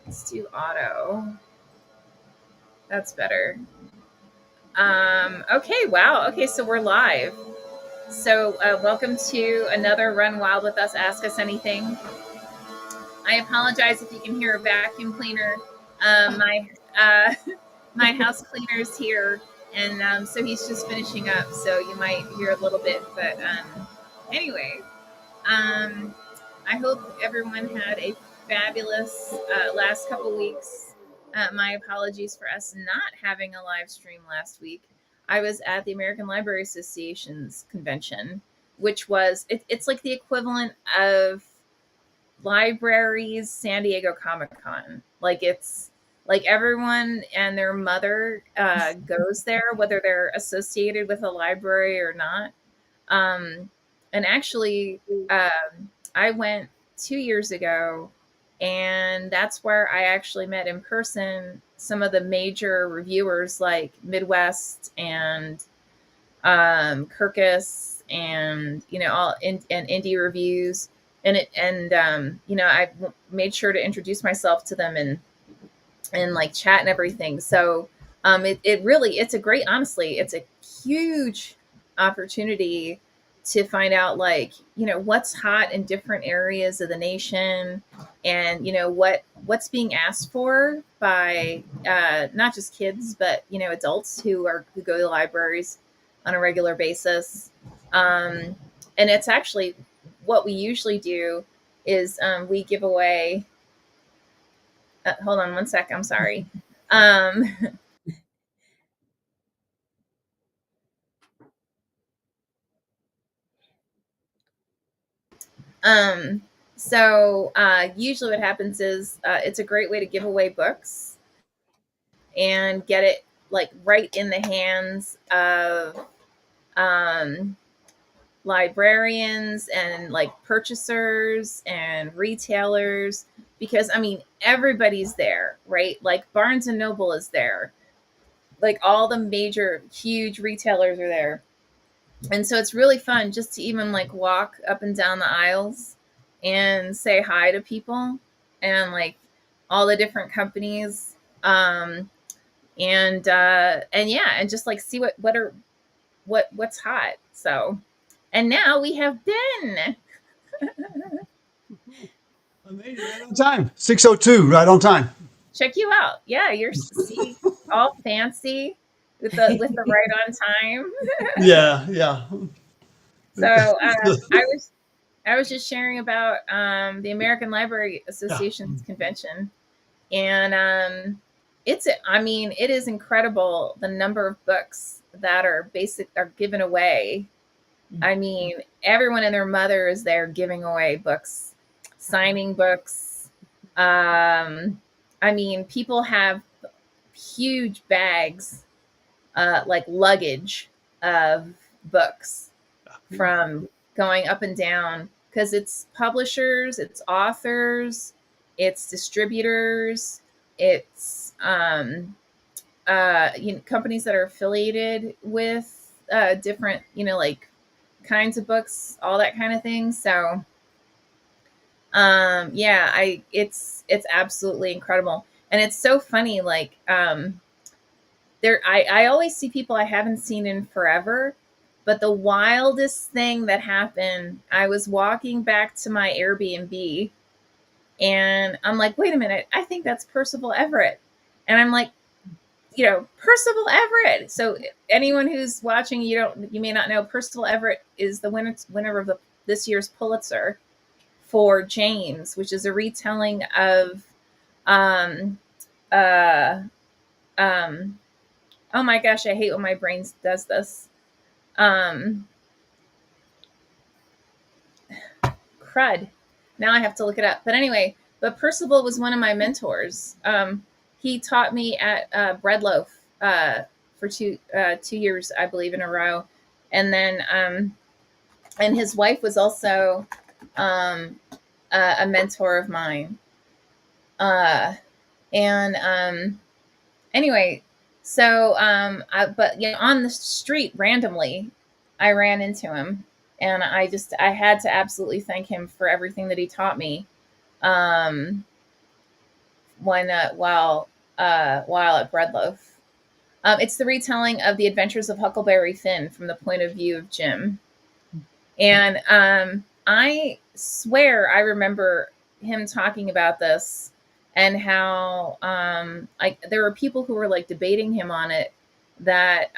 Let's do auto. That's better. Okay, wow. Okay, so we're live. So, welcome to another Run Wild with Us Ask Us Anything. I apologize if you can hear a vacuum cleaner. My my house cleaner's here, and so he's just finishing up. So you might hear a little bit, but anyway, um, I hope everyone had a fabulous last couple weeks. My apologies for us not having a live stream last week. I was at the American Library Association's convention, which was it's like the equivalent of libraries San Diego Comic Con. Like it's like everyone and their mother goes there, whether they're associated with a library or not. Um, and actually, I went 2 years ago, and that's where I actually met in person some of the major reviewers like Midwest and Kirkus, and all and indie reviews. And I made sure to introduce myself to them and like chat and everything. So it really, it's a great, honestly, it's a huge opportunity to find out, like, what's hot in different areas of the nation, and what's being asked for by not just kids, but adults who go to libraries on a regular basis. um, and it's actually what we usually do is we give away hold on one sec. I'm sorry. Um, um, usually what happens is it's a great way to give away books and get it like right in the hands of um, librarians and like purchasers and retailers, because I mean everybody's there, right? Like Barnes and Noble is there, like all the major huge retailers are there. And so it's really fun just to even like walk up and down the aisles and say hi to people, and like all the different companies. And yeah, and just like see what's hot. So, and now we have Ben. Amazing, right on time. 6:02, right on time. Check you out. Yeah, you're see all fancy with the right on time. Yeah, yeah. So I was just sharing about the American Library Yeah. Association's convention, and I mean, it is incredible the number of books that are given away. I mean, everyone and their mother is there giving away books, signing books. I mean, people have huge bags, like luggage of books from going up and down, because it's publishers, it's authors, it's distributors, it's companies that are affiliated with different, like kinds of books, all that kind of thing. So yeah, it's absolutely incredible. And it's so funny, like I always see people I haven't seen in forever. But the wildest thing that happened, I was walking back to my Airbnb, and I'm like, wait a minute, I think that's Percival Everett. And I'm like, Percival Everett. So anyone who's watching, you may not know, Percival Everett is the winner of this year's Pulitzer for James, which is a retelling of um uh um oh my gosh, I hate when my brain does this. Um Crud. Now I have to look it up. But anyway, but Percival was one of my mentors. He taught me at Breadloaf for 2 years, I believe, in a row. And then and his wife was also um, a mentor of mine. Uh, and anyway, so but on the street randomly, I ran into him, and I had to absolutely thank him for everything that he taught me. Um, while at Breadloaf. It's the retelling of the adventures of Huckleberry Finn from the point of view of Jim. And I swear I remember him talking about this and how like there were people who were like debating him on it, that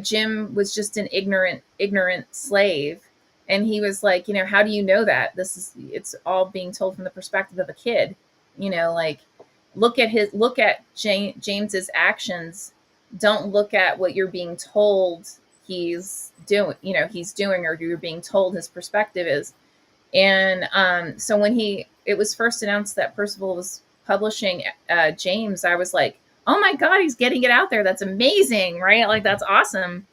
Jim was just an ignorant slave. And he was like, how do you know that? It's all being told from the perspective of a kid. Like look at James's actions. Don't look at what you're being told he's doing, or you're being told his perspective is. And so when it was first announced that Percival was publishing James, I was like, oh my God, he's getting it out there. That's amazing, right? Like, that's awesome.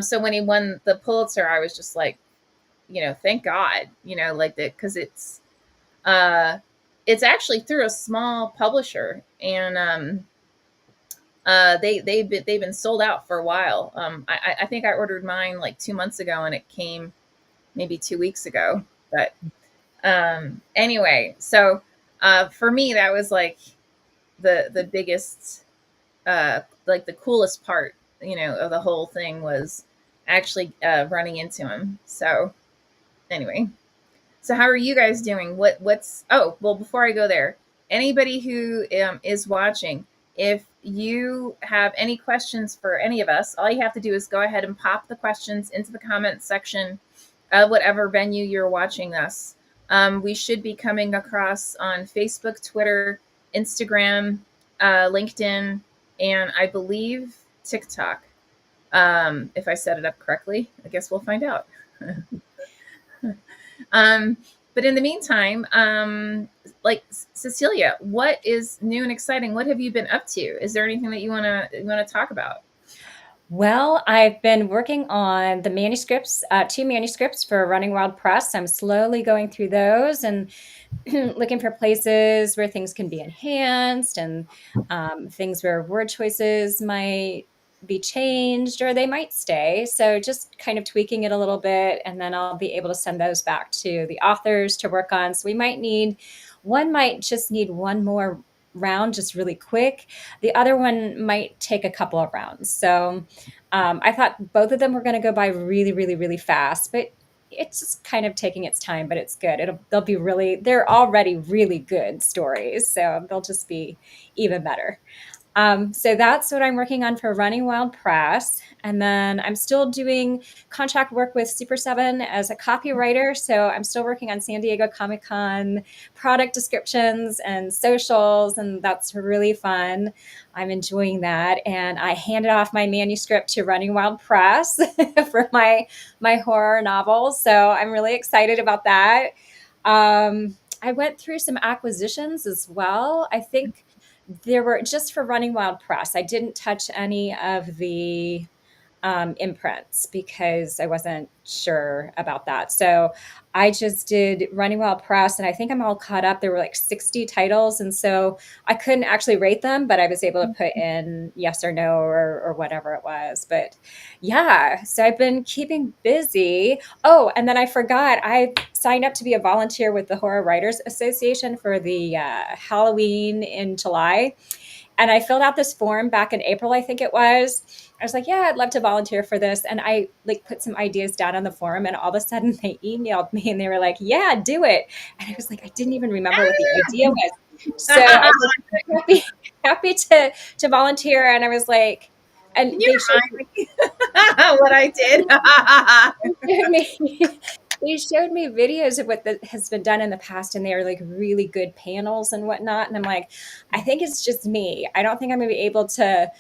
So when he won the Pulitzer, I was just like, thank God, like that, because it's actually through a small publisher, and they've been sold out for a while. I think I ordered mine like 2 months ago, and it came maybe 2 weeks ago. But anyway, so for me, that was like the biggest, like the coolest part, of the whole thing was actually running into him. So anyway, so how are you guys doing? Oh, well, before I go there, anybody who is watching, if you have any questions for any of us, all you have to do is go ahead and pop the questions into the comments section of whatever venue you're watching us. We should be coming across on Facebook, Twitter, Instagram, LinkedIn, and I believe TikTok. If I set it up correctly, I guess we'll find out. But in the meantime, like Cecilia, what is new and exciting? What have you been up to? Is there anything that you wanna talk about? Well, I've been working on the manuscripts, 2 manuscripts for Running Wild Press. I'm slowly going through those and looking for places where things can be enhanced, and things where word choices might be changed or they might stay. So just kind of tweaking it a little bit, and then I'll be able to send those back to the authors to work on. So one might just need one more round, just really quick. The other one might take a couple of rounds. So I thought both of them were going to go by really, really, really fast, but it's just kind of taking its time, but it's good. They're already really good stories, so they'll just be even better. So that's what I'm working on for Running Wild Press. And then I'm still doing contract work with Super 7 as a copywriter. So I'm still working on San Diego Comic-Con product descriptions and socials, and that's really fun. I'm enjoying that. And I handed off my manuscript to Running Wild Press for my horror novel. So I'm really excited about that. I went through some acquisitions as well. I think there were, just for Running Wild Press, I didn't touch any of the imprints because I wasn't sure about that. So I just did Running Wild Press, and I think I'm all caught up. There were like 60 titles, and so I couldn't actually rate them, but I was able to put in yes or no or whatever it was. But yeah, so I've been keeping busy. Oh, and then I forgot, I signed up to be a volunteer with the Horror Writers Association for the Halloween in July. And I filled out this form back in April, I think it was. I was like, yeah, I'd love to volunteer for this. And I like put some ideas down on the forum, and all of a sudden they emailed me and they were like, yeah, do it. And I was like, I didn't even remember what the idea was. So I was like, happy to volunteer. And I was like, and Can you remind me what I did? they showed me videos of what has been done in the past, and they are like really good panels and whatnot. And I'm like, I think it's just me. I don't think I'm going to be able to,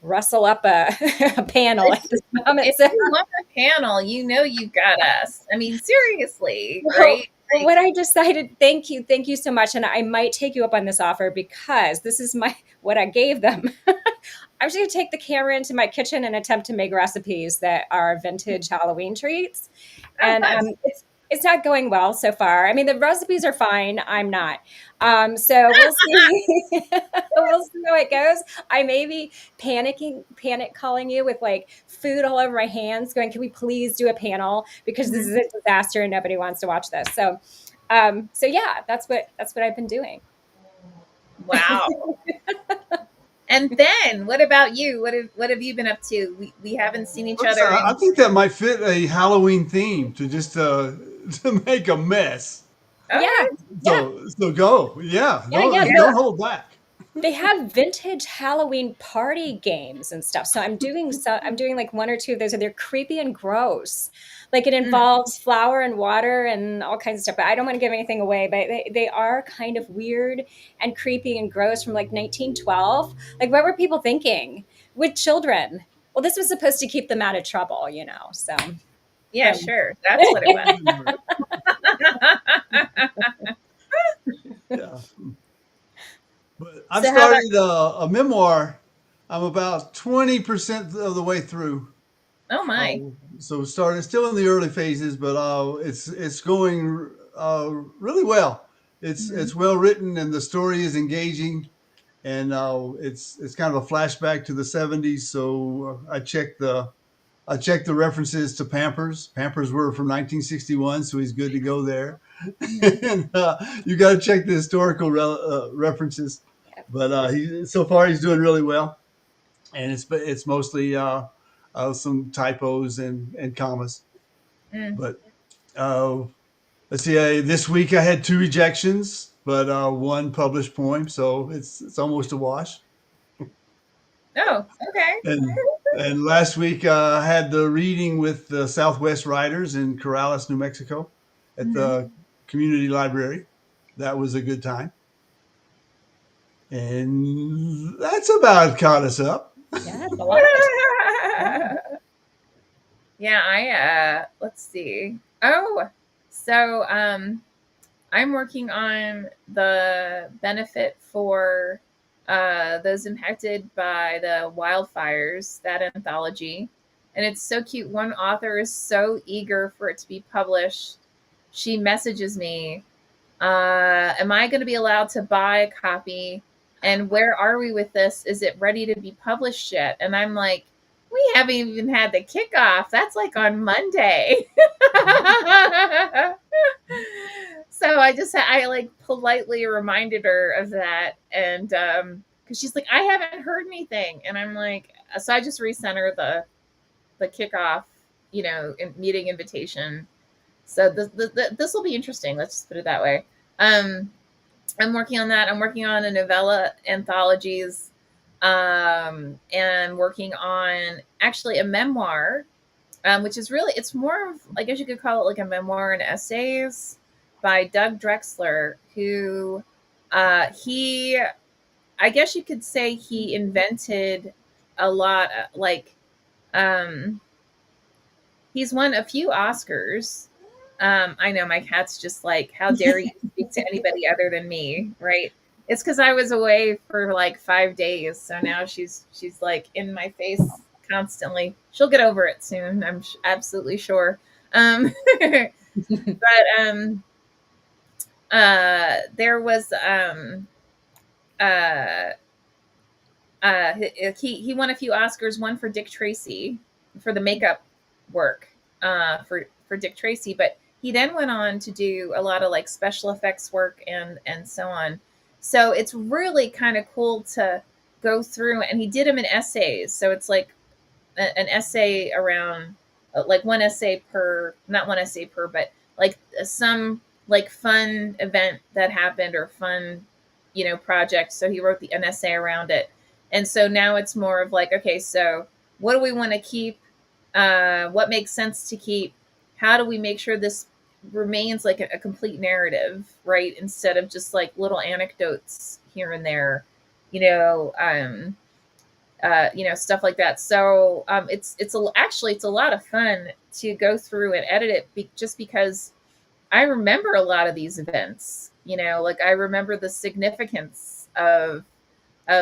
rustle up a panel at this moment. If you want a panel, you got us. I mean, seriously, right? Well, what I decided, thank you so much. And I might take you up on this offer, because this is what I gave them. I'm just going to take the camera into my kitchen and attempt to make recipes that are vintage Halloween treats. And it's not going well so far. I mean, the recipes are fine. I'm not. So we'll see. We'll see how it goes. I may be panic calling you with like food all over my hands, going, "Can we please do a panel? Because this is a disaster and nobody wants to watch this." So yeah, that's what I've been doing. Wow. And then, what about you? What have you been up to? We haven't seen each other I in. think that might fit a Halloween theme to just to make a mess. Yeah, Okay. yeah, So go, yeah. yeah, yeah. Yeah. They Don't hold back. they have vintage Halloween party games and stuff. So I'm doing like one or two of those, and they're creepy and gross. Like it Mm. involves flour and water and all kinds of stuff. But I don't want to give anything away. But they are kind of weird and creepy and gross from like 1912. Like what were people thinking with children? Well, this was supposed to keep them out of trouble, you know. So Yeah, um, sure. That's what it was. Yeah. But I've So how about? started a memoir. I'm about 20% of the way through. Oh my. So started still in the early phases, but it's going really well. Mhm. It's well written and the story is engaging, and it's kind of a flashback to the '70s. So I checked the references to Pampers. Pampers were from 1961, so he's good to go there. Mhm. And you got to check the historical references. But he so far he's doing really well, and it's mostly some typos and commas. Mm. But uh, let's see, this week I had two rejections, but one published poem, so it's almost a wash. Oh, okay. And last week I had the reading with the Southwest Writers in Corrales, New Mexico, at Mhm. the community library. That was a good time, and that's about caught us up. yeah, it's a lot. Yeah. Yeah, let's see. Oh, so I'm working on the benefit for those impacted by the wildfires, that anthology. And it's so cute. One author is so eager for it to be published. She messages me, am I going to be allowed to buy a copy? And where are we with this? Is it ready to be published yet? And I'm like, we haven't even had the kickoff. That's like on Monday. So I like politely reminded her of that. And because she's like, I haven't heard anything. And I'm like, so I just resent her the kickoff, meeting invitation. So this will be interesting. Let's just put it that way. Um, I'm working on that. I'm working on a novella anthologies, and working on actually a memoir, which is really it's more of I guess you could call it like a memoir and essays by Doug Drexler, who he I guess you could say he invented a lot like um, he's won a few Oscars. I know my cat's just like, how dare you speak to anybody other than me, right? It's because I was away for like 5 days, so now she's like in my face constantly. She'll get over it soon, I'm absolutely sure. But there was uh, he won a few Oscars, one for Dick Tracy for the makeup work for Dick Tracy, but he then went on to do a lot of like special effects work and so on. So it's really kind of cool to go through, and he did them in essays. So it's like an essay around like one essay per, not one essay per, but like some like fun event that happened or fun, project. So he wrote an essay around it. And so now it's more of like, okay, so what do we want to keep? What makes sense to keep? How do we make sure this remains like a complete narrative, right? Instead of just like little anecdotes here and there, you know, um, stuff like that. So actually it's a lot of fun to go through and edit it, just because I remember a lot of these events. Like I remember the significance of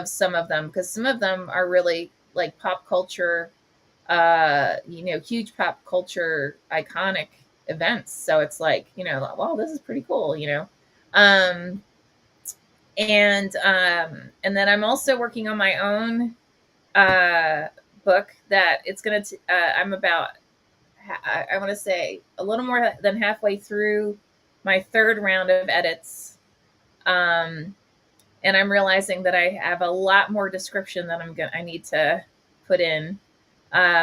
some of them, because some of them are really like pop culture, huge pop culture iconic events. So it's like, wow, this is pretty cool. Um, and then I'm also working on my own uh, book that I'm about, I want to say a little more than halfway through my third round of edits. Um, and I'm realizing that I have a lot more description that I need to put in,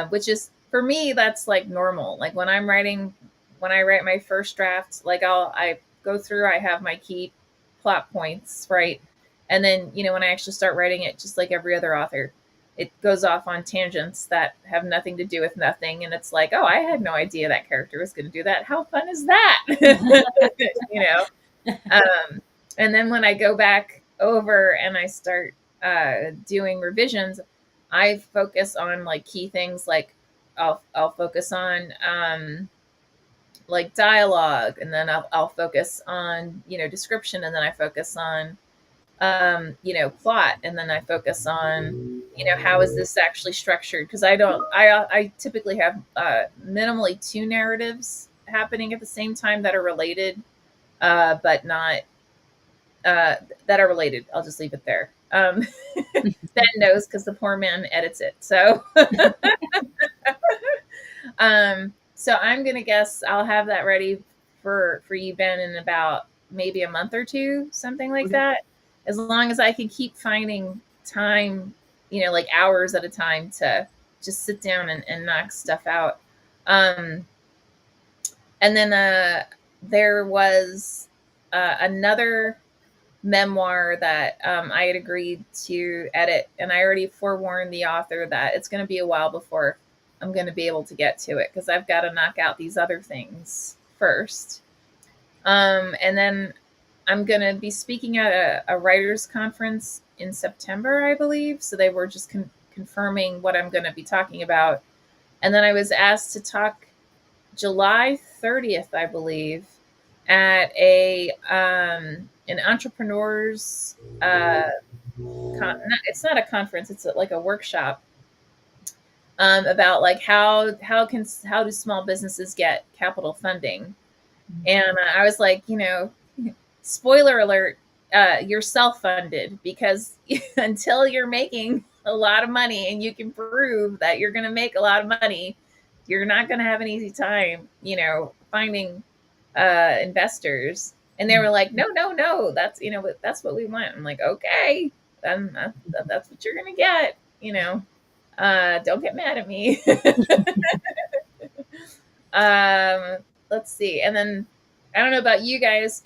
which is for me that's like normal. Like when I write my first draft, like I go through, I have my key plot points, right, and then when I actually start writing it, just like every other author, it goes off on tangents that have nothing to do with nothing, and it's like, oh, I had no idea that character was going to do that. How fun is that? you know um, and then when I go back over and I start doing revisions, I focus on like key things. Like I'll focus on like dialogue, and then I'll focus on description, and then I focus on plot, and then I focus on how is this actually structured, because I typically have minimally two narratives happening at the same time that are related, but not that are related. I'll just leave it there. Ben knows because the poor man edits it. So, so I'm gonna guess I'll have that ready for you, Ben, in about maybe a month or two, something like that. As long as I can keep finding time, like hours at a time to just sit down and knock stuff out. And then there was another memoir that I had agreed to edit, and I already forewarned the author that it's going to be a while before I'm going to be able to get to it, because I've got to knock out these other things first. And then I'm going to be speaking at a writers conference in September, I believe. So they were just confirming what I'm going to be talking about. And then I was asked to talk July 30th, I believe, at an entrepreneurs it's not a conference, it's like a workshop, about like how do small businesses get capital funding. And I was like, spoiler alert, you're self-funded, because until you're making a lot of money and you can prove that you're going to make a lot of money, you're not going to have an easy time finding investors. And they were like, no, that's what we want. I'm like, okay, then that's what you're gonna get. Don't get mad at me. Let's see. And then I don't know about you guys.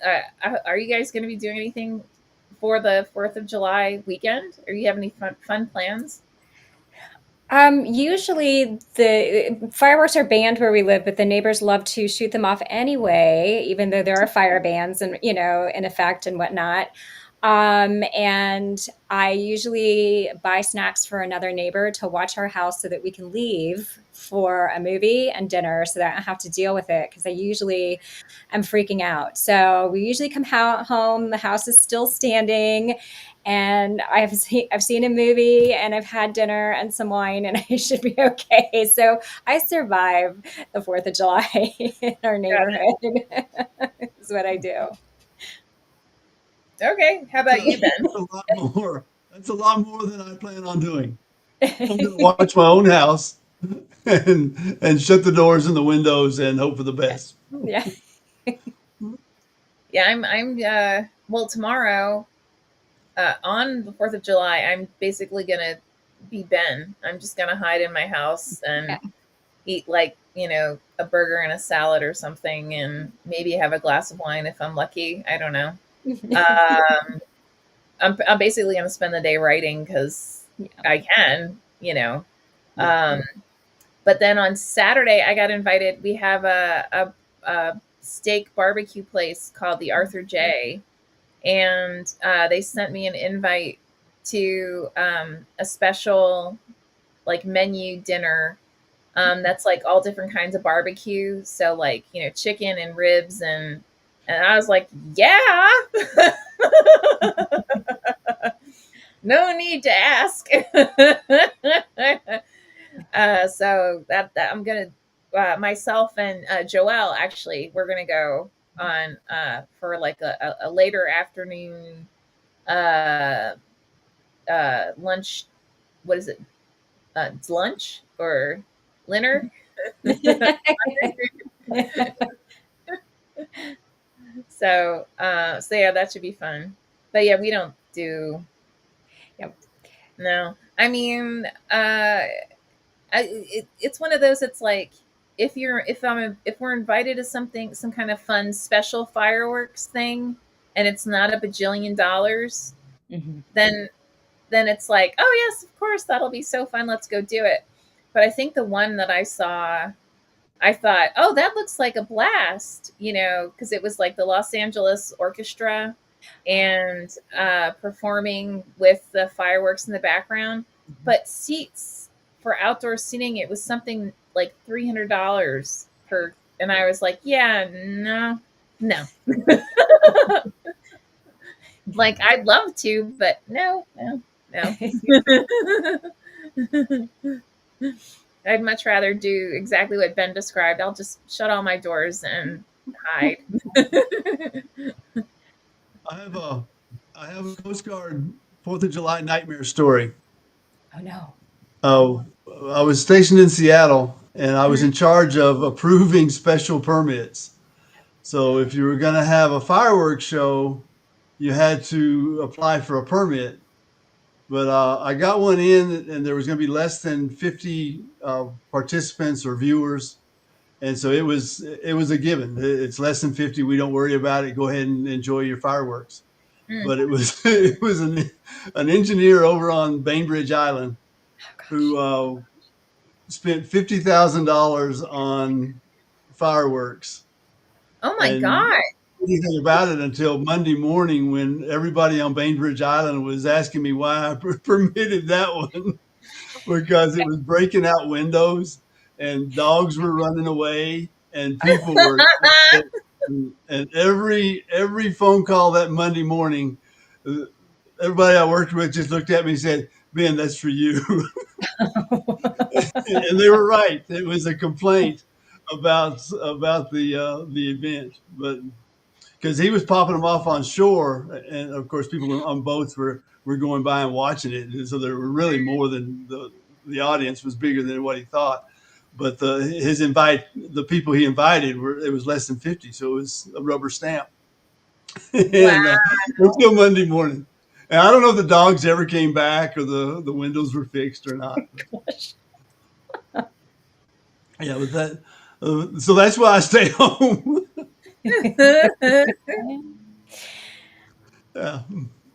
Are you guys going to be doing anything for the 4th of July weekend? Or you have any fun plans? Usually the fireworks are banned where we live, but the neighbors love to shoot them off anyway, even though there are fire bans and, in effect and whatnot. And I usually buy snacks for another neighbor to watch our house so that we can leave for a movie and dinner so that I don't have to deal with it, because I usually am freaking out. So we usually come home, the house is still standing, and I've seen a movie and I've had dinner and some wine, and I should be okay. So I survive the 4th of July in our neighborhood. Is what I do. Okay. How about you, Ben? That's a lot more. That's a lot more than I plan on doing. I'm going to watch my own house and shut the doors and the windows and hope for the best. Yeah. Yeah, I'm well, tomorrow, on the 4th of July, I'm basically gonna be Ben. I'm just gonna hide in my house and Yeah. eat like, a burger and a salad or something, and maybe have a glass of wine if I'm lucky. I don't know. Um, I'm basically gonna spend the day writing because Yeah. I can. But then on Saturday, I got invited. We have a steak barbecue place called the Arthur J, and they sent me an invite to a special like menu dinner, that's like all different kinds of barbecue. So like chicken and ribs, and I was like, yeah. No need to ask. So that I'm gonna myself and Joelle, actually, we're gonna go on for like a later afternoon uh lunch. What is it? It's lunch or dinner. So yeah, that should be fun. But yeah, we don't do. Yep. No, I mean, it's one of those. It's like if we're invited to something, some kind of fun special fireworks thing, and it's not a bajillion dollars, Hmm. then it's like, oh yes, of course, that'll be so fun. Let's go do it. But I think the one that I saw, I thought, oh, that looks like a blast, because it was like the Los Angeles Orchestra and performing with the fireworks in the background. But seats for outdoor seating, it was something like $300 per. And I was like, yeah, no, no. Like, I'd love to, but no, no, no. I'd much rather do exactly what Ben described. I'll just shut all my doors and hide. I have a Coast Guard Fourth of July nightmare story. Oh no. Oh, I was stationed in Seattle, and I was in charge of approving special permits. So if you were going to have a fireworks show, you had to apply for a permit. But I got one in, and there was going to be less than 50 participants or viewers, and so it was a given. It's less than 50. We don't worry about it. Go ahead and enjoy your fireworks. Mm. But it was it was an engineer over on Bainbridge Island Oh who gosh. spent $50,000 on fireworks Oh my and God. anything about it until Monday morning when everybody on Bainbridge Island was asking me why I permitted that one because it was breaking out windows and dogs were running away and people were upset. And every phone call that Monday morning, uh, everybody I worked with just looked at me and said, "Ben, that's for you." And they were right. It was a complaint about the event, but because he was popping them off on shore, and of course people on boats were going by and watching it, and so there were really more than the audience was bigger than what he thought. But the people he invited it was less than 50, so it was a rubber stamp. And Wow. until Monday morning, and I don't know if the dogs ever came back or the windows were fixed or not. Gosh. Yeah, but so that's why I stay home. Yeah.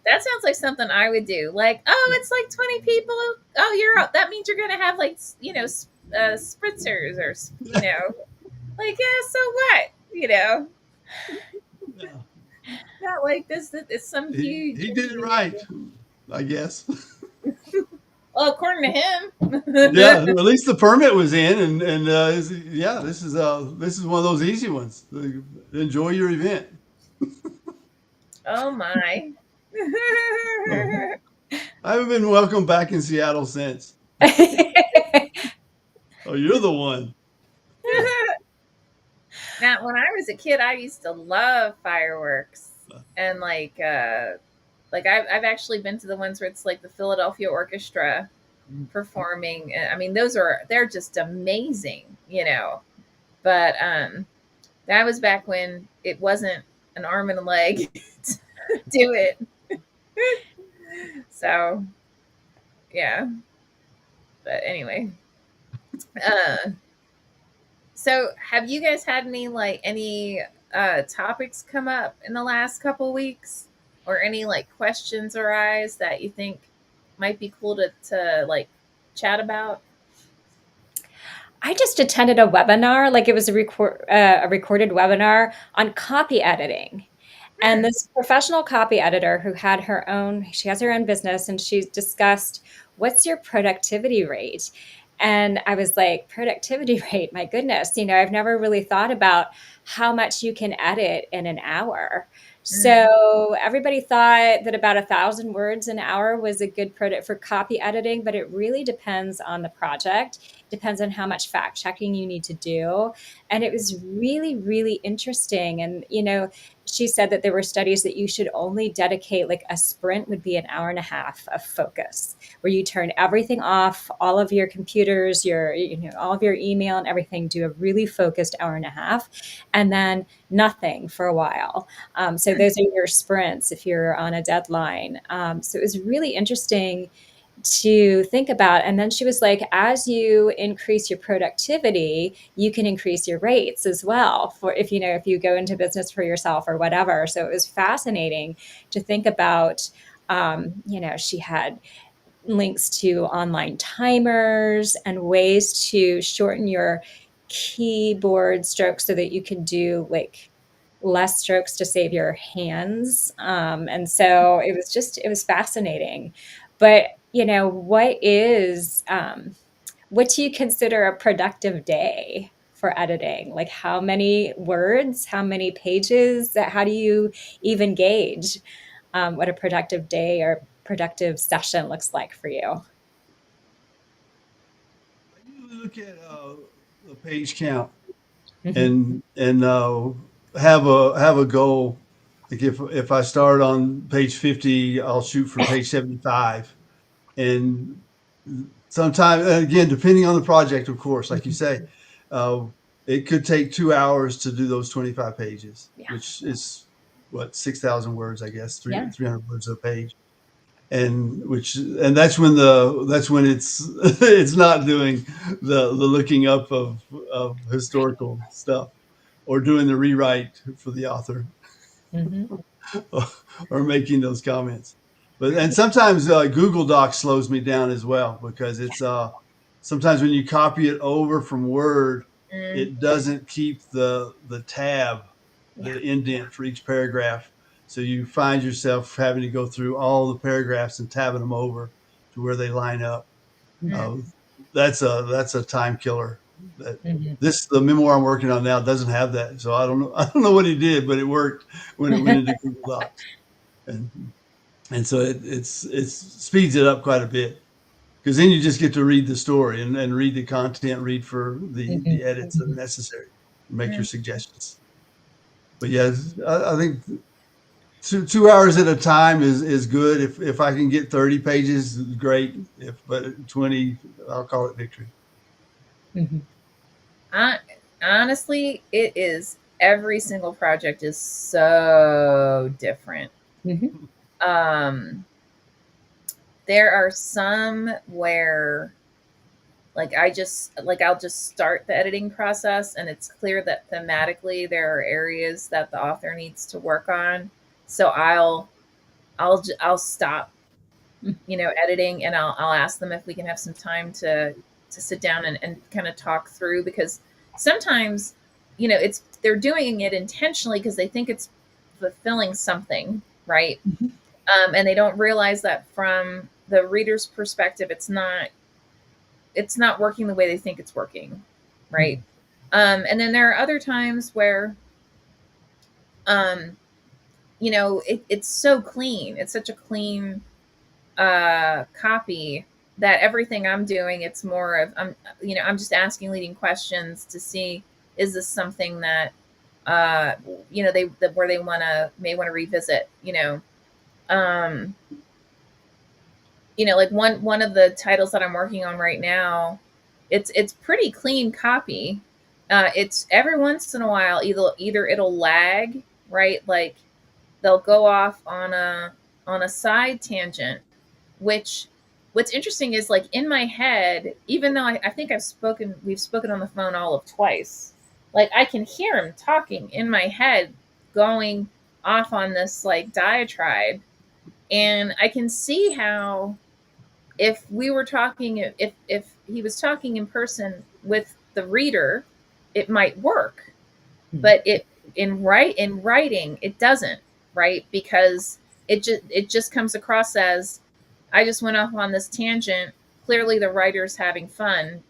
That sounds like something I would do. Like, oh, it's like 20 people. Oh, you're out. That means you're going to have like, spritzers or, like, yeah, so what? Yeah. Not like this. It's some huge. He did it right, I guess. Well, according to him. Yeah, at least the permit was in, and yeah, this is one of those easy ones. Enjoy your event. Oh my. Oh, I haven't been welcome back in Seattle since. Oh, you're the one. Now, when I was a kid, I used to love fireworks, and like I've actually been to the ones where it's like the Philadelphia Orchestra performing. I mean, they're just amazing. But that was back when it wasn't an arm and a leg to do it. So yeah. But anyway, uh, so have you guys had any topics come up in the last couple weeks, or any like questions arise that you think might be cool to like chat about? I just attended a webinar, like it was a recorded webinar on copy editing. And Hmm. this professional copy editor who she has her own business, and she discussed what's your productivity rate. And I was like, productivity rate, my goodness, I've never really thought about how much you can edit in an hour. Mm. So everybody thought that about 1,000 words an hour was a good product for copy editing, but it really depends on the project, depends on how much fact checking you need to do. And it was really, really interesting. And, she said that there were studies that you should only dedicate, like a sprint would be an hour and a half of focus, where you turn everything off, all of your computers, all of your email and everything, do a really focused hour and a half, and then nothing for a while. So those are your sprints if you're on a deadline. So it was really interesting to think about. And then she was like, as you increase your productivity, you can increase your rates as well, for if you go into business for yourself or whatever. So it was fascinating to think about. She had links to online timers and ways to shorten your keyboard strokes so that you can do like less strokes to save your hands. And so it was fascinating. But, what do you consider a productive day for editing? Like how many words, how many pages, how do you even gauge what a productive day or productive session looks like for you? I usually look at the page count Mhm. and have a goal. Like if I start on page 50, I'll shoot for page 75. And sometimes, again, depending on the project, of course, like you say, uh, it could take 2 hours to do those 25 pages, Yeah. which is what, 6,000 words, I guess, Yeah. 300 words a page. And that's when it's it's not doing the looking up of historical stuff or doing the rewrite for the author Mhm. or making those comments. But and sometimes Google Docs slows me down as well because it's sometimes when you copy it over from Word, Mm, it doesn't keep the tab, Yeah. the indent for each paragraph. So you find yourself having to go through all the paragraphs and tabbing them over to where they line up. mm. Uh, that's a time killer. That Mhm. the memoir I'm working on now doesn't have that, so I don't know what he did, but it worked when it went into Google Docs, and and so it speeds it up quite a bit because then you just get to read the story and read the content, read for the edits that are Mhm. necessary, make your Mm. suggestions. But yeah, I think 2 hours at a time is good. If I can get 30 pages, great. If but 20, I'll call it victory. Mhm. I, honestly, it is every single project is so different. Mhm. Um, there are some where I'll just start the editing process and it's clear that thematically there are areas that the author needs to work on. So I'll stop, editing, and I'll ask them if we can have some time to sit down and kind of talk through, because sometimes, it's they're doing it intentionally because they think it's fulfilling something, right? Mhm. And they don't realize that from the reader's perspective, it's not working the way they think it's working, right? Mhm. And then there are other times where, um, it's so clean. It's such a clean copy that everything I'm doing, it's more of I'm just asking leading questions to see, is this something that where they may want to revisit, um like one of the titles that I'm working on right now, it's pretty clean copy. It's every once in a while either it'll lag, right? Like they'll go off on a side tangent, which what's interesting is, like, in my head, even though I think we've spoken on the phone all of twice, like I can hear him talking in my head, going off on this like diatribe, and I can see how, if we were talking, if he was talking in person with the reader, it might work, Mhm. but in writing it doesn't, right? Because it just comes across as, I just went off on this tangent. Clearly the writer's having fun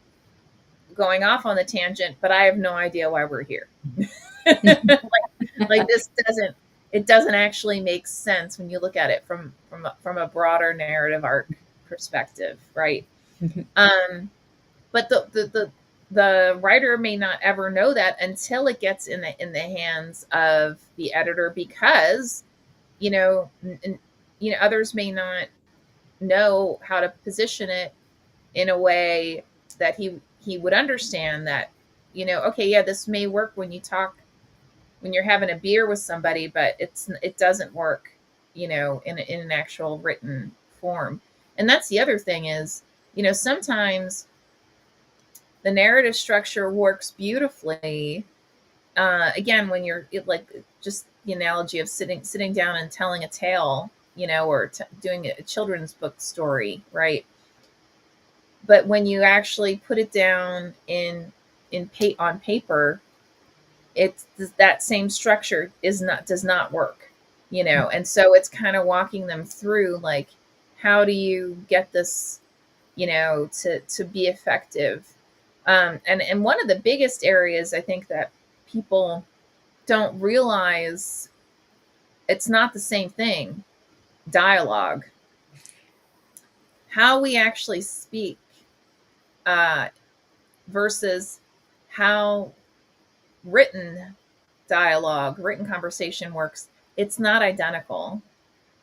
going off on the tangent, but I have no idea why we're here. Like this doesn't it doesn't actually make sense when you look at it from a broader narrative arc perspective, right? Mhm. um but the writer may not ever know that until it gets in the hands of the editor, because you know others may not know how to position it in a way that he would understand that, okay, yeah, this may work when you talk, when you're having a beer with somebody, but it doesn't work, in an actual written form. And that's the other thing is, sometimes the narrative structure works beautifully. Again, when you're like, just the analogy of sitting down and telling a tale, or doing a children's book story, right? But when you actually put it down on paper, it's that same structure does not work, and so it's kind of walking them through, like, how do you get this, to be effective. And one of the biggest areas I think that people don't realize, it's not the same thing, dialogue, how we actually speak, uh, versus how written written conversation works. It's not identical.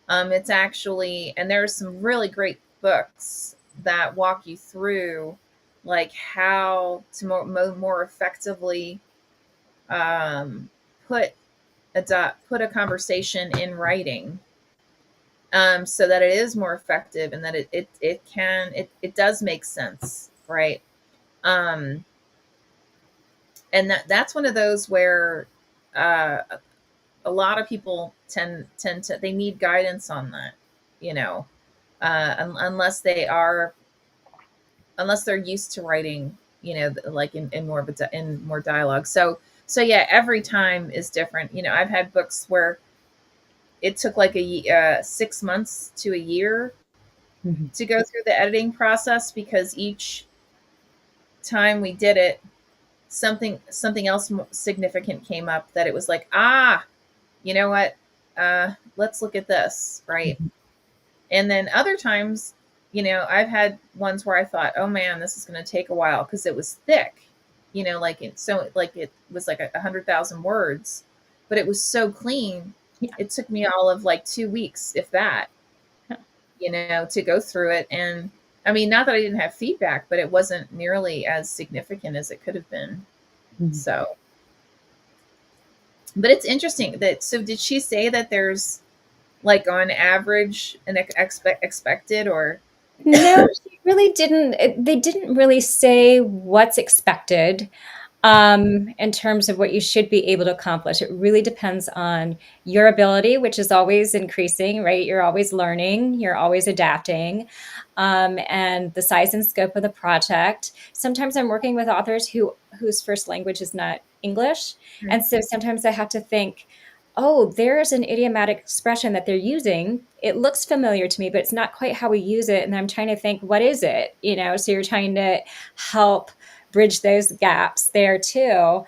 It's actually, and there's some really great books that walk you through, like, how to more effectively, um, put put a conversation in writing, so that it is more effective, and that it does make sense, right? Um, and that's one of those where, uh, a lot of people tend to, they need guidance on that, you know, unless they're used to writing, like in more of in more dialogue. So yeah, every time is different. I've had books where it took like 6 months to a year Mhm. to go through the editing process, because each time we did it, something else significant came up, that it was like, you know what, let's look at this, right? And then other times, I've had ones where I thought, oh man, this is going to take a while, because it was thick, like it was like 100,000 words, but it was so clean. Yeah. It took me all of like 2 weeks, if that, Yeah. to go through it. And I mean, not that I didn't have feedback, but it wasn't nearly as significant as it could have been. Mhm. So, but it's interesting that, so did she say that there's, like, on average, an expected, or No, she really didn't. They didn't really say what's expected. In terms of what you should be able to accomplish. It really depends on your ability, which is always increasing, right? You're always learning, you're always adapting, and the size and scope of the project. Sometimes I'm working with authors whose first language is not English, and so sometimes I have to think, oh, there's an idiomatic expression that they're using. It looks familiar to me, but it's not quite how we use it. And I'm trying to think, what is it? So you're trying to help bridge those gaps there too.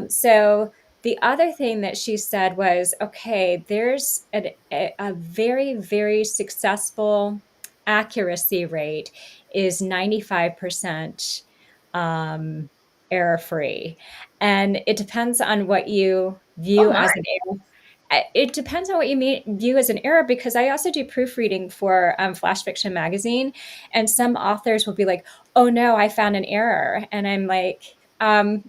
So the other thing that she said was, okay, there's a very, very successful accuracy rate is 95% error free. And it depends on what you oh view my, as an error. It depends on what you view as an error, because I also do proofreading for Flash Fiction Magazine, and some authors will be like, "Oh no, I found an error," and I'm like,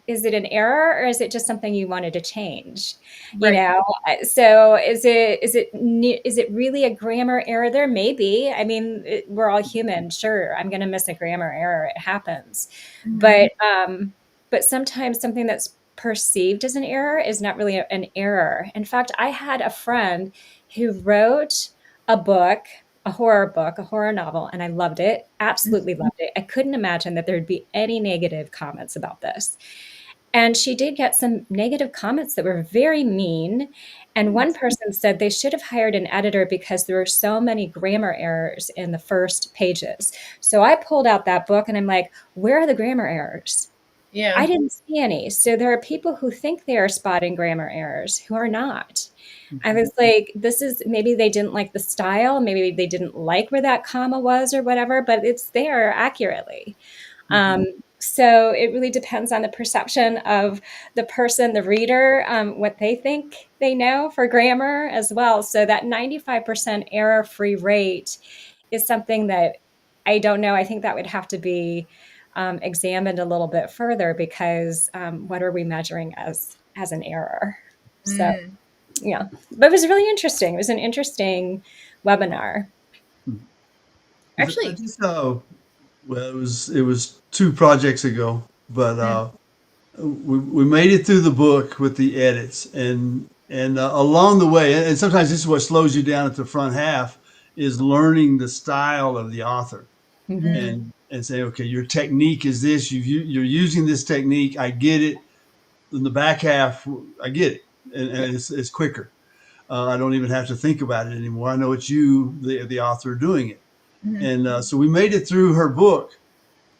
"Is it an error, or is it just something you wanted to change?" You right? know. So is it really a grammar error? There may be. I mean, we're all human. Sure, I'm going to miss a grammar error. It happens, Mhm. but sometimes something that's perceived as an error is not really an error. In fact, I had a friend who wrote a book, a horror book, a horror novel, and I loved it, absolutely loved it. I couldn't imagine that there'd be any negative comments about this. And she did get some negative comments that were very mean. And one person said they should have hired an editor because there were so many grammar errors in the first pages. So I pulled out that book and I'm like, where are the grammar errors? Yeah. I didn't see any. So there are people who think they are spotting grammar errors who are not. I was like, this is, maybe they didn't like the style, maybe they didn't like where that comma was or whatever, but it's there accurately. Um, So it really depends on the perception of the person, the reader, what they think they know for grammar as well. So that 95% error-free rate is something that I don't know. I think that would have to be examined a little bit further, because what are we measuring as an error? So Mm. yeah, but it was really interesting. It was an interesting webinar. I Actually, just well, it was 2 projects ago, but mm, we made it through the book with the edits, and along the way, and sometimes this is what slows you down at the front half, is learning the style of the author, Mhm. mm, and say, okay, your technique is this. You're using this technique. I get it. In the back half, I get it, and it's quicker. I don't even have to think about it anymore. I know it's you, the author, doing it. mhm. And so we made it through her book,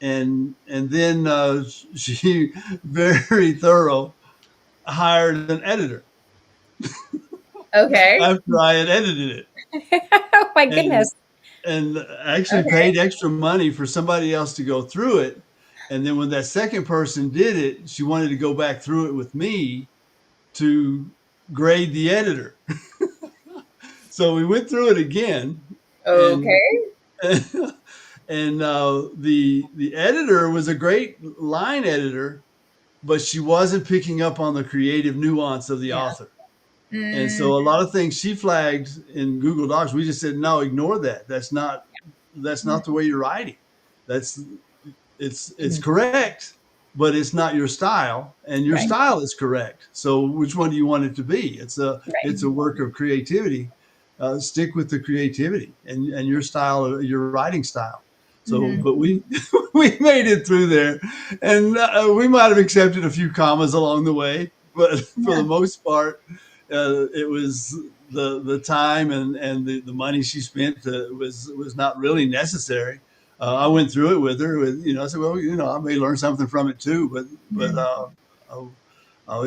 and then she, very thorough, hired an editor Okay. after I had edited it, Oh my and goodness. actually Okay. paid extra money for somebody else to go through it. And then when that second person did it, she wanted to go back through it with me to grade the editor. So we went through it again, and Okay. and the editor was a great line editor, but she wasn't picking up on the creative nuance of the Yeah. author. And Mm, so a lot of things she flagged in Google Docs, we just said, no, ignore that. That's not the way you're writing. That's it's Mhm. correct, but it's not your style, and your Right. style is correct. So which one do you want it to be? Right. It's a work of creativity. Stick with the creativity and your style, your writing style. So, mhm. but we we made it through there, and we might have accepted a few commas along the way, but for the Yeah. most part, it was the time and the money she spent was not really necessary. I went through it with her. I said, well, I may learn something from it too, but Mhm.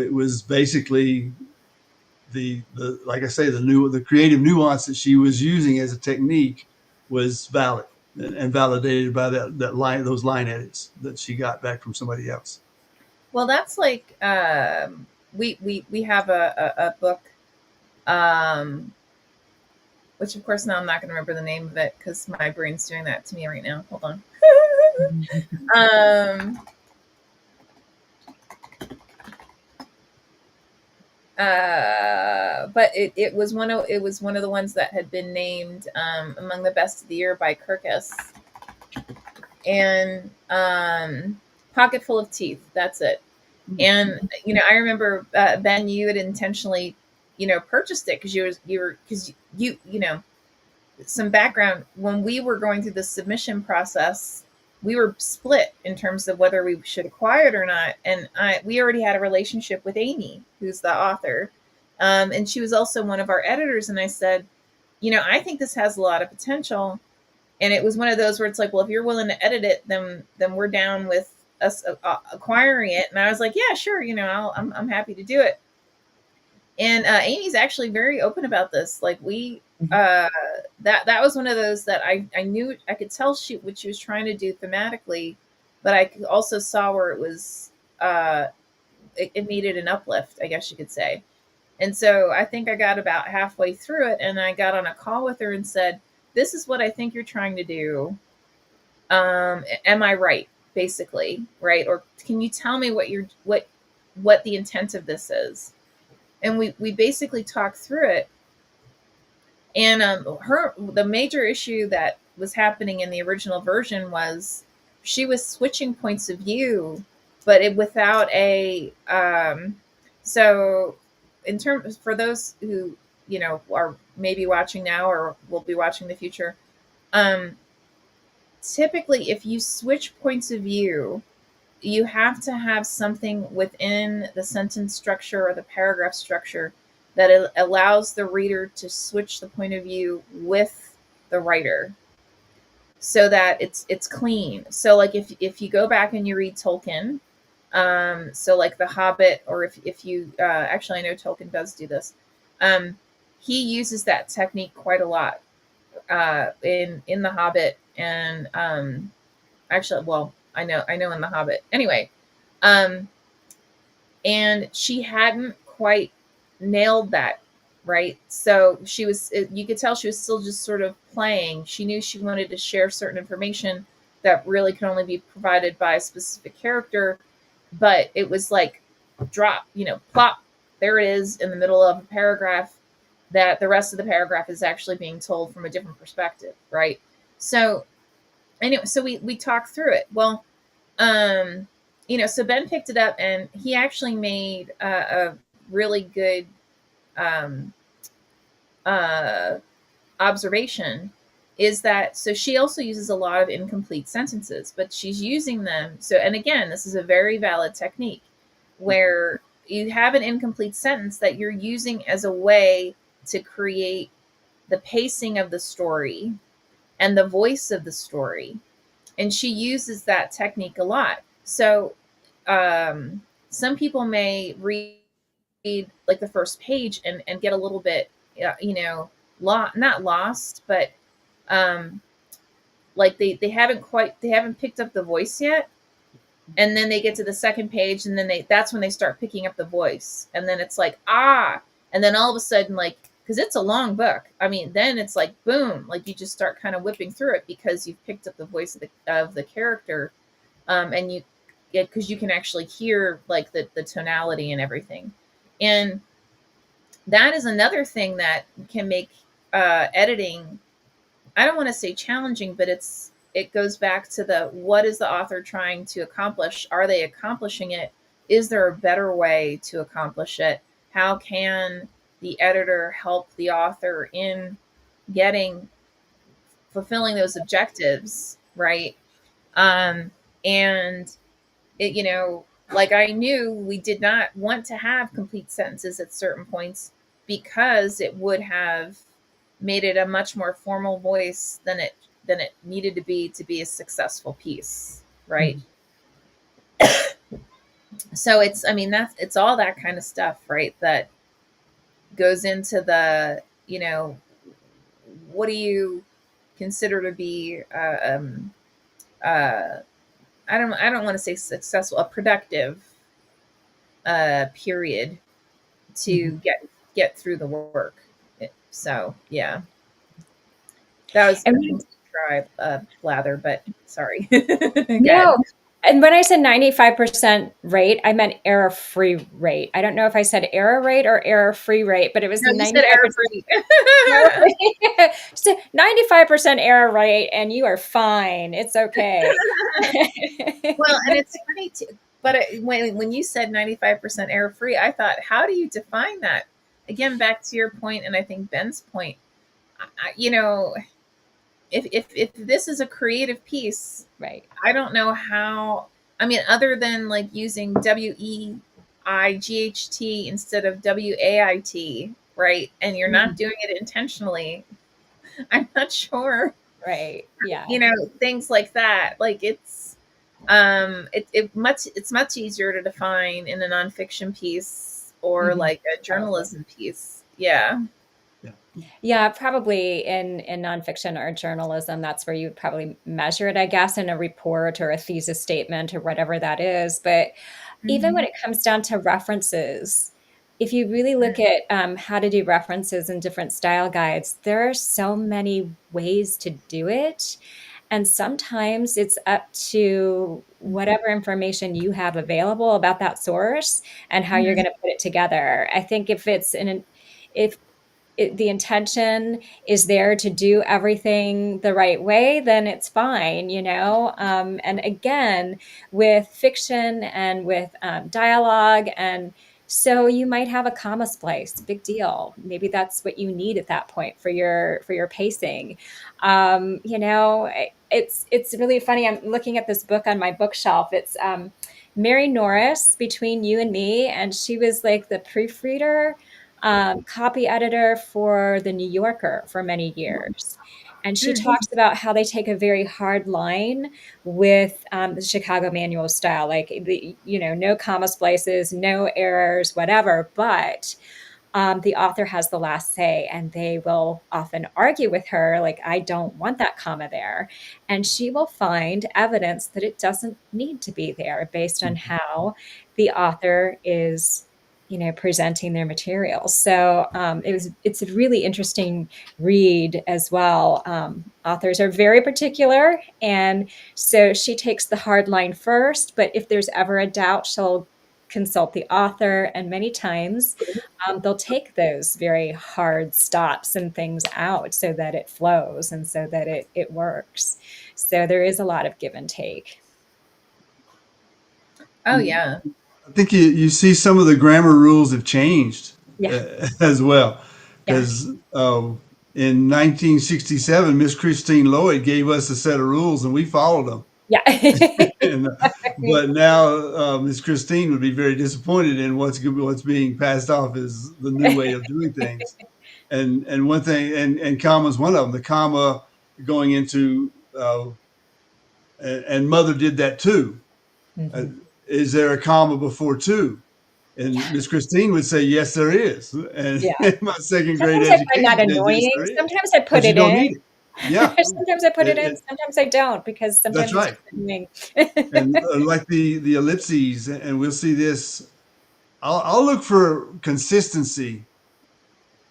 it was basically the like I say, the creative nuance that she was using as a technique was valid and validated by that line, those line edits that she got back from somebody else. Well, that's like we have a book, um, which of course now I'm not going to remember the name of it because my brain's doing that to me right now. Hold on. um, but it was one of the ones that had been named among the best of the year by Kirkus, and Pocket Full of Teeth. That's it. And I remember Ben, you had intentionally, purchased it because some background when we were going through the submission process. We were split in terms of whether we should acquire it or not, and we already had a relationship with Amy, who's the author, and she was also one of our editors. And I said, I think this has a lot of potential, and it was one of those where it's like, well, if you're willing to edit it, then we're down with us acquiring it. And I was like, yeah, sure, I'm happy to do it. And Amy's actually very open about this. Like we that was one of those that I knew, I could tell what she was trying to do thematically, but I also saw where it was it needed an uplift, I guess you could say. And so I think I got about halfway through it, and I got on a call with her and said, "This is what I think you're trying to do. Am I right? Basically, right? Or can you tell me what the intent of this is?" And we basically talked through it. And the major issue that was happening in the original version was she was switching points of view, but without a so in terms for those who are maybe watching now or will be watching in the future, um, typically if you switch points of view, you have to have something within the sentence structure or the paragraph structure that allows the reader to switch the point of view with the writer so that it's clean. So like if you go back and you read Tolkien, so like The Hobbit, or if you actually, I know Tolkien does do this, um, he uses that technique quite a lot in The Hobbit, and actually, well, I know in The Hobbit. Anyway, um, and she hadn't quite nailed that, right? So she was, you could tell she was still just sort of playing. She knew she wanted to share certain information that really could only be provided by a specific character, but it was like drop, plop, there it is in the middle of a paragraph, that the rest of the paragraph is actually being told from a different perspective, right? So anyway, so we talked through it. Well, um, so Ben picked it up, and he actually made a really good um, uh, observation. Is that so? She also uses a lot of incomplete sentences, but she's using them. So, and again, this is a very valid technique where you have an incomplete sentence that you're using as a way to create the pacing of the story and the voice of the story. And she uses that technique a lot. So some people may read like the first page and get a little bit, not lost, but um, like they haven't picked up the voice yet. And then they get to the second page, and then that's when they start picking up the voice. And then it's like, and then all of a sudden, like, because it's a long book. I mean, then it's like, boom, like you just start kind of whipping through it because you've picked up the voice of the character. And because you can actually hear like the tonality and everything. And that is another thing that can make editing, I don't want to say challenging, but it goes back to what is the author trying to accomplish? Are they accomplishing it? Is there a better way to accomplish it? How can the editor help the author in fulfilling those objectives, right? And it, like I knew we did not want to have complete sentences at certain points because it would have made it a much more formal voice than it needed to be a successful piece, right? So it's all that kind of stuff, right? That goes into the, what do you consider to be I don't want to say successful, a productive period to get through the work. So yeah, that was And blather, but sorry. no, and when I said 95% rate, I meant error-free rate. I don't know if I said error rate or error-free rate, but it was No, you 95% said error free. error rate. So 95% error rate, and you are fine. It's okay. Well, and it's funny too. But when you said 95% error free, I thought, how do you define that? Again, back to your point, and I think Ben's point. If this is a creative piece, Right. I don't know how. I mean, other than like using WEIGHT instead of WAIT, right? And you're not doing it intentionally. I'm not sure. Right. Yeah. Things like that. Like it's much easier to define in a nonfiction piece or like a journalism piece. Yeah. Yeah, probably in nonfiction or journalism, that's where you would probably measure it, I guess, in a report or a thesis statement or whatever that is. But even when it comes down to references, if you really look at how to do references in different style guides, there are so many ways to do it. And sometimes it's up to whatever information you have available about that source and how you're going to put it together. I think if the intention is there to do everything the right way, then it's fine, and again, with fiction and with dialogue, and so you might have a comma splice, big deal. Maybe that's what you need at that point for your pacing. It's really funny. I'm looking at this book on my bookshelf. It's Mary Norris, Between You and Me, and she was like the proofreader, copy editor for The New Yorker for many years. And she talks about how they take a very hard line with the Chicago manual style, like no comma splices, no errors, whatever. But the author has the last say, and they will often argue with her, like, I don't want that comma there. And she will find evidence that it doesn't need to be there based on how the author is, presenting their material. So it's a really interesting read as well. Authors are very particular, and so she takes the hard line first, but if there's ever a doubt, she'll consult the author, and many times they'll take those very hard stops and things out so that it flows and so that it works. So there is a lot of give and take. Oh yeah. I think you see some of the grammar rules have changed Yeah. as well. Yeah. Because in 1967, Miss Christine Lloyd gave us a set of rules and we followed them. Yeah. And, but now Miss Christine would be very disappointed in what's being passed off as the new way of doing things. And one thing, and comma's one of them. The comma going into and mother did that too. Mhm. Is there a comma before two? And Miss Christine would say, yes, there is. And Yeah. in my second grade Sometimes I find that education, yes, annoying. there is. Sometimes I put But you it don't in. need it. Yeah, Sometimes I put it in. It- Sometimes I don't, because sometimes that's it's right. just annoying. And like the ellipses, and we'll see this. I'll look for consistency,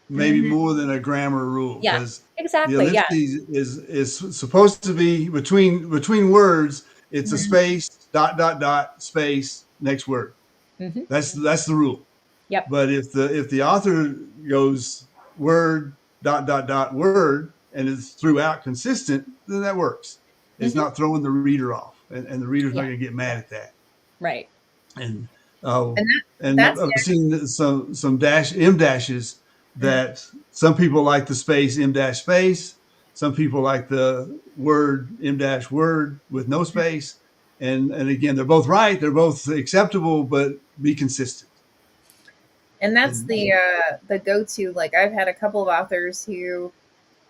maybe Mhm. more than a grammar rule, Yeah, because the exactly. Yeah. ellipses is supposed to be between words. It's a Mhm. space, dot dot dot, space, next word. Hmm. That's the rule. Yep. But if the author goes word dot dot dot word and is throughout consistent, then that works. It's Hmm. not throwing the reader off, and the reader's not Yeah. going to get mad at that. Right. And uh, And and that's I've seen some M dashes mm, that some people like the space M dash space, some people like the word M dash word with no space, and again they're both right, they're both acceptable, but be consistent. and that's And the go-to. Like I've had a couple of authors who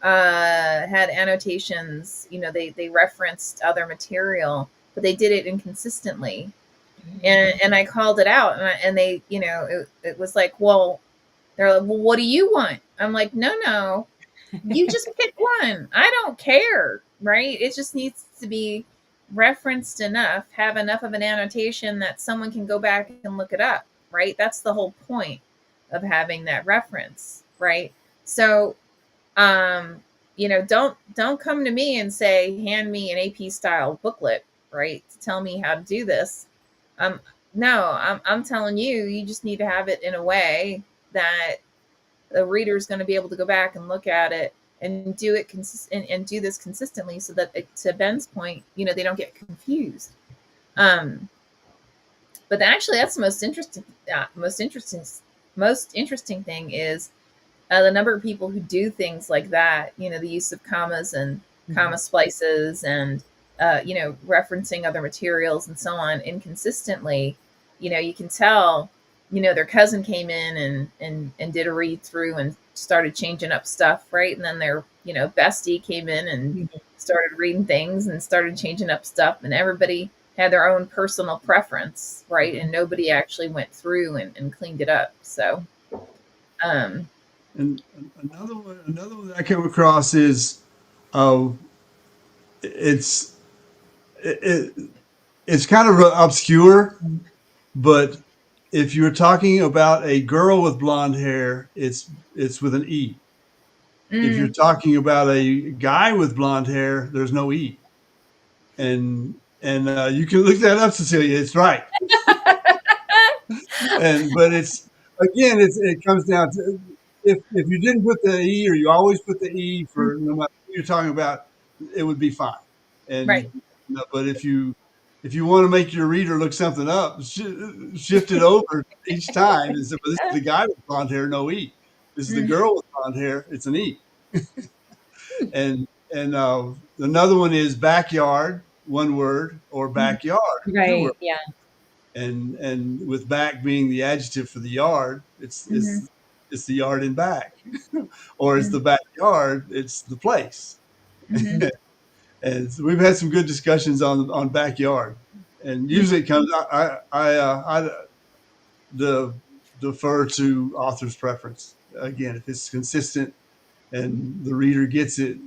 had annotations. They referenced other material, but they did it inconsistently. And I called it out, and they, it was like, well, they're like, well, what do you want? I'm like, no, you just pick one. I don't care, right? It just needs to be referenced enough, have enough of an annotation that someone can go back and look it up, right? That's the whole point of having that reference, right? So, um, don't come to me and say, hand me an AP style booklet, right, to tell me how to do this. Um, no, I'm telling you, you just need to have it in a way that the reader is going to be able to go back and look at it and do it and do this consistently, so that to Ben's point, they don't get confused. Um, but actually, that's the most interesting thing is the number of people who do things like that. The use of commas and comma splices, and referencing other materials and so on inconsistently. You can tell, their cousin came in and did a read through and started changing up stuff, right? And then their, bestie came in and started reading things and started changing up stuff, and everybody had their own personal preference, right? And nobody actually went through and cleaned it up. So, and another one that I came across is uh, it's it's kind of obscure, but if you're talking about a girl with blonde hair, it's with an E. If you're talking about a guy with blonde hair, there's no E. And you can look that up, Cecilia. It's right. But it's again, it comes down to if you didn't put the E, or you always put the E for no matter what you're talking about, it would be fine. right. But if you want to make your reader look something up, shift it over each time and say, well, this is the guy with blonde hair, no E. This is the girl with blonde hair, it's an E. And another one is backyard, one word, or backyard, two Right. words. Yeah. And with back being the adjective for the yard, it's the yard in back, or it's the backyard, it's the place. And so we've had some good discussions on backyard, and usually it comes. The defer to author's preference. Again, if it's consistent and the reader gets it,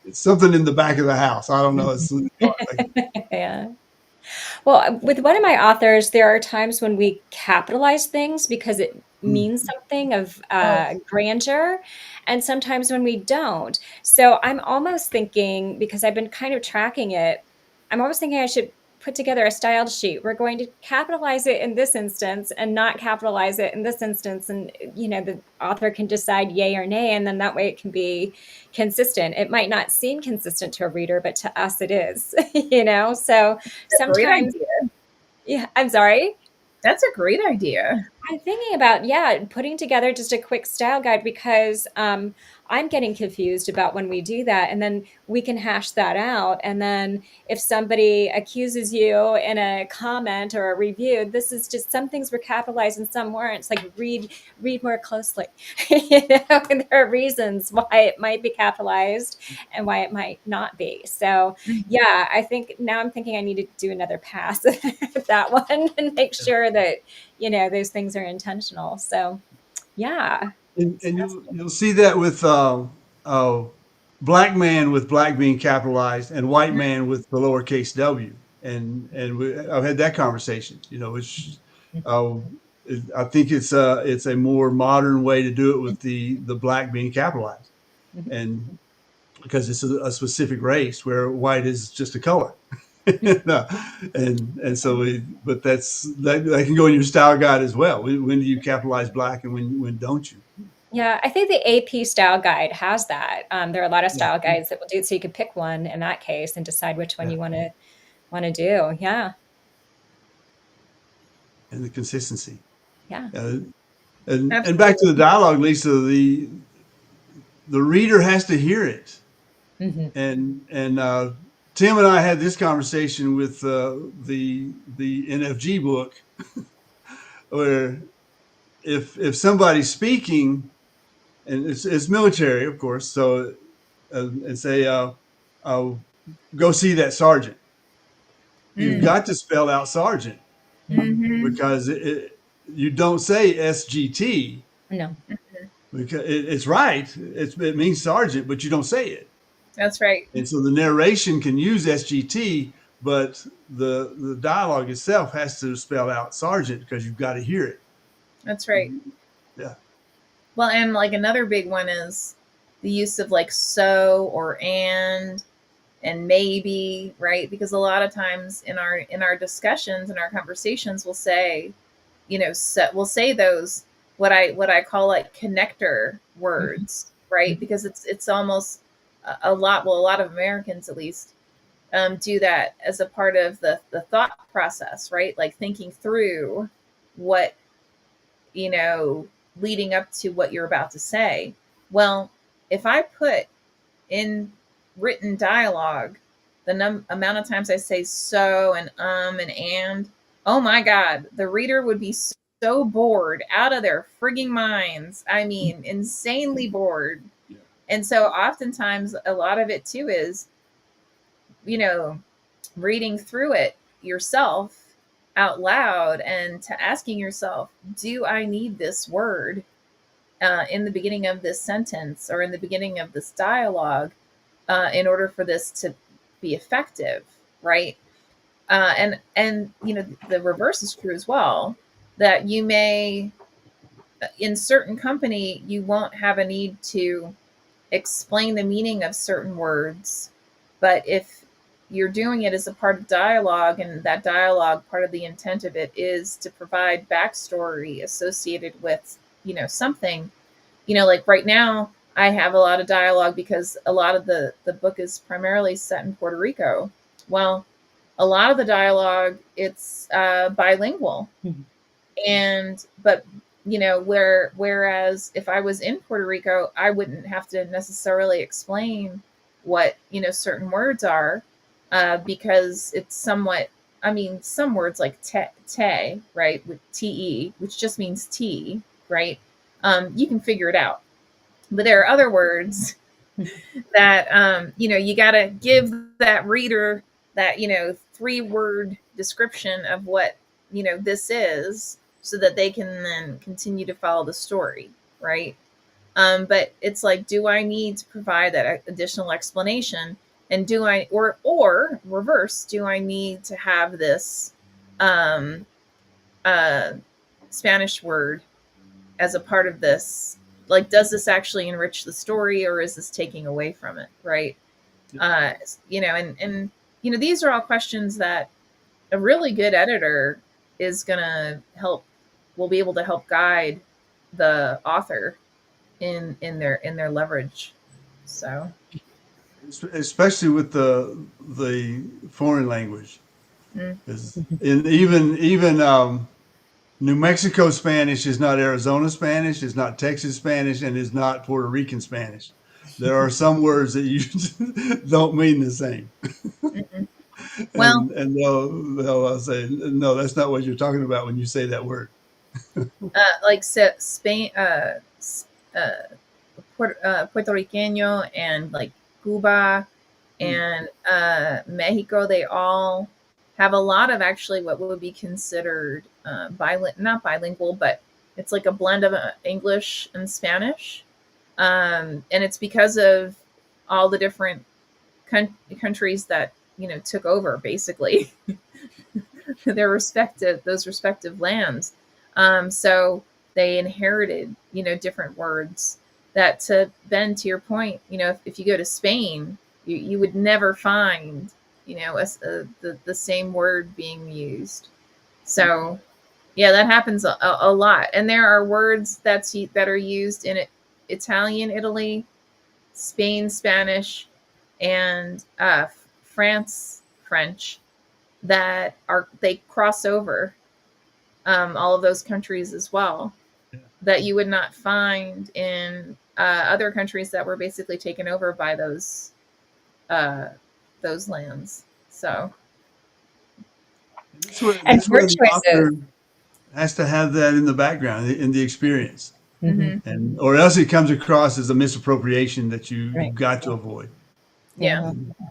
it's something in the back of the house. I don't know. It's like, Yeah. Well, with one of my authors, there are times when we capitalize things because it means something of Oh, grandeur, and sometimes when we don't. So I'm almost thinking, because I've been kind of tracking it, I'm almost thinking I should put together a styled sheet. We're going to capitalize it in this instance and not capitalize it in this instance. And, the author can decide yay or nay, and then that way it can be consistent. It might not seem consistent to a reader, but to us it is, So that's a great sometimes, idea. yeah, I'm sorry. That's a great idea. I'm thinking about, yeah, putting together just a quick style guide because I'm getting confused about when we do that. And then we can hash that out. And then if somebody accuses you in a comment or a review, this is just some things were capitalized and some weren't. It's like read more closely. And there are reasons why it might be capitalized and why it might not be. So yeah, I think now I'm thinking I need to do another pass at that one and make sure that those things are intentional. So yeah. and you'll see that with black man with black being capitalized and white man with the lowercase w. I've had that conversation. Which uh, I think it's a more modern way to do it with the black being capitalized, and because it's a specific race where white is just a color. No. And so but that can go in your style guide as well. When do you capitalize black and when don't you? Yeah, I think the AP style guide has that. There are a lot of Yeah, style guides that will do it, so you can pick one in that case and decide which one yeah. you want to do. Yeah, And the consistency. yeah. Uh, and back to Absolutely. the dialogue, Lisa. The reader has to hear it. Hmm. And Tim and I had this conversation with the NFG book, where if somebody's speaking, and it's military, of course, so and say, uh, go see that sergeant. You've Mm. got to spell out sergeant, Mm-hmm. because you don't say SGT, No. because it's right. It means sergeant, but you don't say it. That's right. And so the narration can use SGT, but the dialogue itself has to spell out sergeant because you've got to hear it. That's right. Yeah. Well, and like another big one is the use of like so or and maybe, right? Because a lot of times in our discussions and our conversations we'll say, so we'll say those what I call like connector words, right? Because it's almost a lot, well, a lot of Americans at least do that as a part of the thought process, right? Like thinking through what, you know, leading up to what you're about to say. Well, if I put in written dialogue the amount of times I say so and oh my God, the reader would be so bored out of their frigging minds. I mean, insanely bored. Yeah. And so oftentimes a lot of it too is, you know, reading through it yourself out loud and to asking yourself, do I need this word in the beginning of this sentence or in the beginning of this dialogue in order for this to be effective, right? And the reverse is true as well. That you may, in certain company, you won't have a need to explain the meaning of certain words, but if you're doing it as a part of dialogue, and that dialogue, part of the intent of it is to provide backstory associated with something, like right now I have a lot of dialogue because a lot of the book is primarily set in Puerto Rico. Well, a lot of the dialogue, it's bilingual. Mhm. And but whereas if I was in Puerto Rico, I wouldn't have to necessarily explain what certain words are, because it's somewhat, I mean, some words like te, right, with te, which just means tea, right? You can figure it out. But there are other words that you got to give that reader that 3-word description of what this is, so that they can then continue to follow the story, right? But it's like, do I need to provide that additional explanation? And do I, or reverse, do I need to have this um, uh, Spanish word as a part of this? Like, does this actually enrich the story, or is this taking away from it? Right. Uh, these are all questions that a really good editor is going to will be able to help guide the author in their leverage. So especially with the foreign language. mm, And even New Mexico Spanish is not Arizona Spanish, is not Texas Spanish, and is not Puerto Rican Spanish. There are some words that you don't mean the same, mm-mm. Well, and they'll say, no, that's not what you're talking about when you say that word. like so Spain, Puerto Riqueño, and like Cuba Mm. and Mexico, they all have a lot of actually what would be considered not bilingual, but it's like a blend of English and Spanish. And it's because of all the different countries that took over basically those respective lands. So they inherited different words that, to Ben, to your point, if you go to Spain, you would never find the same word being used. So yeah, that happens a lot. And there are words that are used in Italian, Italy, Spain, Spanish, and France, French, that they cross over all of those countries as well, that you would not find in other countries that were basically taken over by those lands. So And That's word where the choices. author has to have that in the background, in the experience, Mhm. and or else it comes across as a misappropriation that Right. you've got to avoid. yeah. Yeah.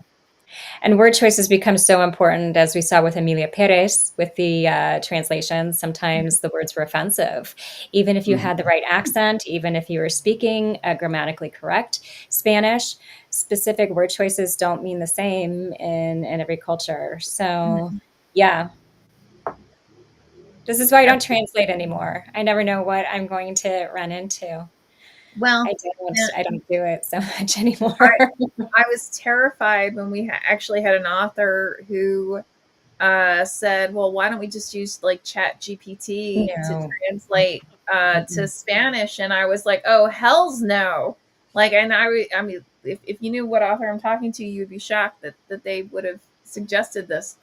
And word choices become so important, as we saw with Emilia Perez with the translation. Sometimes the words were offensive, even if you Mhm. had the right accent, even if you were speaking grammatically correct Spanish. Specific word choices don't mean the same in every culture. So, yeah, this is why I don't translate anymore. I never know what I'm going to run into. Well, I don't. yeah, I don't do it so much I, anymore. I was terrified when we actually had an author who said, well, why don't we just use like Chat GPT to No. translate to Spanish? And I was like, oh, hell's no. Like, and I mean, if you knew what author I'm talking to, you'd be shocked that they would have suggested this.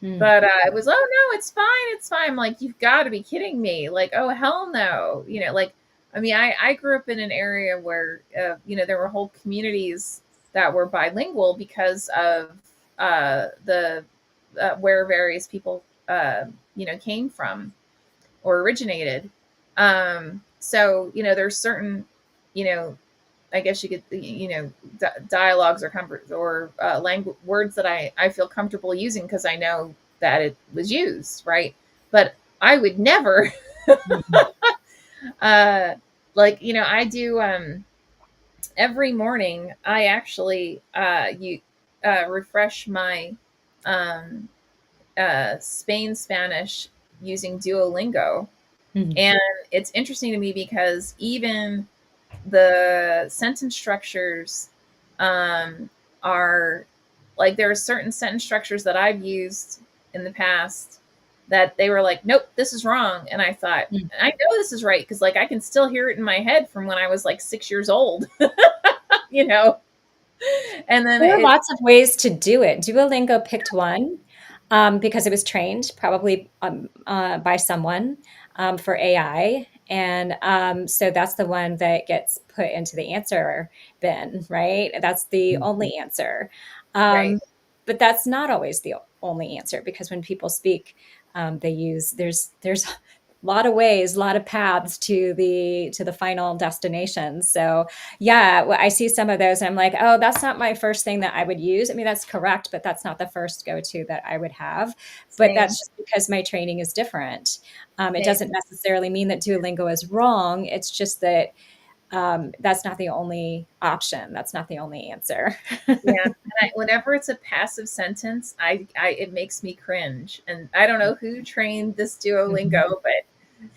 Mm. But it was, oh no, it's fine, it's fine. I'm like, you've got to be kidding me. Like, oh hell no. Like, I mean, I grew up in an area where there were whole communities that were bilingual because of the where various people came from or originated. So there's certain you know I guess you could, dialogues or language words that I feel comfortable using because I know that it was used, right? But I would never, uh, I do, every morning. I actually, refresh my, um, Spain Spanish using Duolingo. Mm. And it's interesting to me because even the sentence structures um, are like, there are certain sentence structures that I've used in the past that they were like, nope, this is wrong. And I thought, Mm. I know this is right because like I can still hear it in my head from when I was like 6 years old, you know. And then There are lots of ways to do it. Duolingo picked one because it was trained probably by someone for AI. And so that's the one that gets put into the answer bin, right? That's the only answer. right, But that's not always the only answer because when people speak, they use there's lot of ways, a lot of paths to the final destination. So yeah, I see some of those and I'm like, oh, that's not my first thing that I would use. I mean, that's correct, but that's not the first go-to that I would have. But Same, that's just because my training is different. It same. doesn't necessarily mean that Duolingo is wrong. It's just that that's not the only option. That's not the only answer. Yeah, and whenever it's a passive sentence, it makes me cringe. And I don't know who trained this Duolingo, but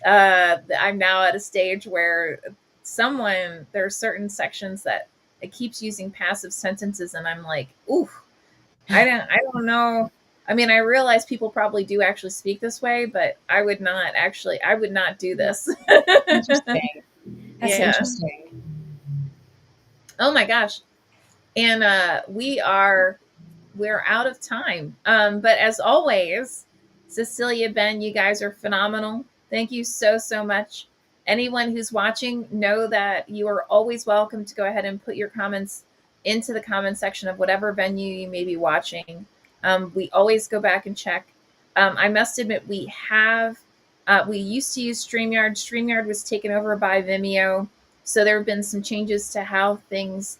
I'm now at a stage where there are certain sections that it keeps using passive sentences, and I'm like, ooh, I don't know. I mean, I realize people probably do actually speak this way, but I would not do this. Interesting. That's Yeah. interesting. Oh my gosh. And we're out of time. But as always, Cecilia, Ben, you guys are phenomenal. Thank you so, so much. Anyone who's watching, know that you are always welcome to go ahead and put your comments into the comment section of whatever venue you may be watching. We always go back and check. I must admit, we used to use StreamYard. StreamYard was taken over by Vimeo. So there have been some changes to how things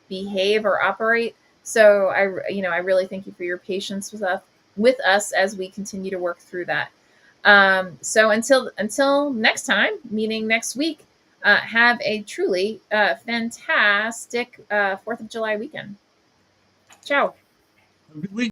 behave or operate. So I really thank you for your patience with us as we continue to work through that. So until next time, meaning next week, have a truly fantastic 4th of July weekend. Ciao. Have a good week.